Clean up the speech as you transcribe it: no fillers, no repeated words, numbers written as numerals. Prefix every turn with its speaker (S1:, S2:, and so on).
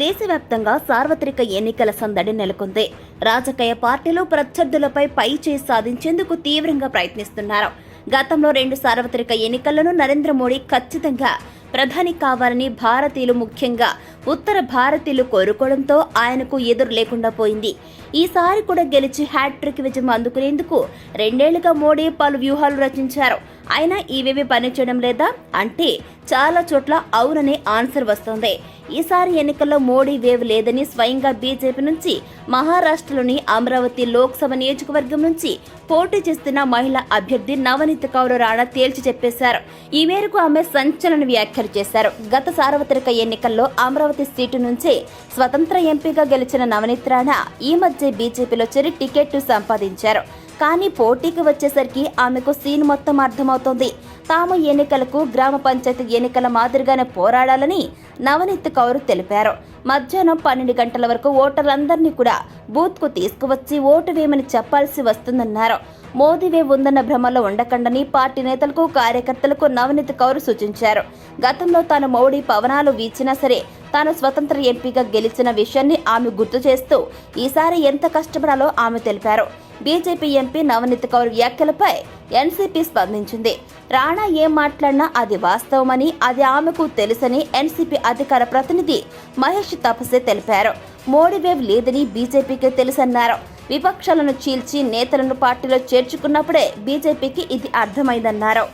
S1: దేశవ్యాప్తంగా సార్వత్రిక ఎన్నికల సందడి నెలకొంది. రాజకీయ పార్టీలు ప్రత్యర్థులపై పైచేయి సాధించేందుకు తీవ్రంగా ప్రయత్నిస్తున్నారు. గతంలో 2 సార్వత్రిక ఎన్నికలను నరేంద్ర మోడీ ఖచ్చితంగా ప్రధాని కావాలని భారతీయులు, ముఖ్యంగా ఉత్తర భారతీయులు కోరుకోవడంతో ఆయనకు ఎదురు లేకుండా పోయింది. ఈసారి కూడా గెలిచి హ్యాట్రిక్ విజయం అందుకునేందుకు 2 ఏళ్లుగా మోడీ పలు వ్యూహాలు రచించారు. అయినా ఇవేవి పనిచేయడం లేదా అంటే చాలా చోట్ల అవుననే ఆన్సర్ వస్తోంది. ఈసారి ఎన్నికల్లో మోడీ వేవ్ లేదని స్వయంగా బీజేపీ నుంచి మహారాష్ట్రలోని అమరావతి లోక్సభ నియోజకవర్గం నుంచి పోటీ చేస్తున్న మహిళా అభ్యర్థి నవనీత్ కౌర్ రాణా తేల్చి చెప్పేశారు. ఈ మేరకు ఆమె సంచలన వ్యాఖ్యలు చేశారు. గత సార్వత్రిక ఎన్నికల్లో అమరావతి సీటు నుంచే స్వతంత్ర ఎంపీగా గెలిచిన నవనీత్ రాణా ఈ మధ్య బీజేపీలో చేరి టికెట్ సంపాదించారు. కానీ పోటీకి వచ్చేసరికి ఆమెకు సీన్ మొత్తం అర్థమవుతోంది. తాము ఎన్నికలకు గ్రామ పంచాయతీ ఎన్నికల మాదిరిగానే పోరాడాలని నవనీత్ కౌర్ తెలిపారు. మధ్యాహ్నం 12 గంటల వరకు ఓటర్లందరినీ కూడా బూత్కు తీసుకువచ్చి ఓటు వేయమని చెప్పాల్సి వస్తుందన్నారు. మోదీ వేవ్ ఉందన్న భ్రమలో ఉండకండని పార్టీ నేతలకు, కార్యకర్తలకు నవనీత్ కౌర్ సూచించారు. గతంలో తాను మోడీ పవనాలు వీచినా సరే తాను స్వతంత్ర ఎంపీగా గెలిచిన విషయాన్ని ఆమె గుర్తు చేస్తూ ఈసారి ఎంత కష్టపడాలో ఆమె తెలిపారు. బీజేపీ ఎంపీ నవనీత్ కౌర్ వ్యాఖ్యలపై ఎన్సీపీ స్పందించింది. రాణా ఏం మాట్లాడినా అది వాస్తవమని, అది ఆమెకు తెలుసని ఎన్సీపీ అధికార ప్రతినిధి మహేష్ తపసే తెలిపారు. మోడీ వేవ్ లేదని బీజేపీకి తెలుసన్నారు. విపక్షాలను చీల్చి నేతలను పార్టీలో చేర్చుకున్నప్పుడే బీజేపీకి ఇది అర్థమైందన్నారు.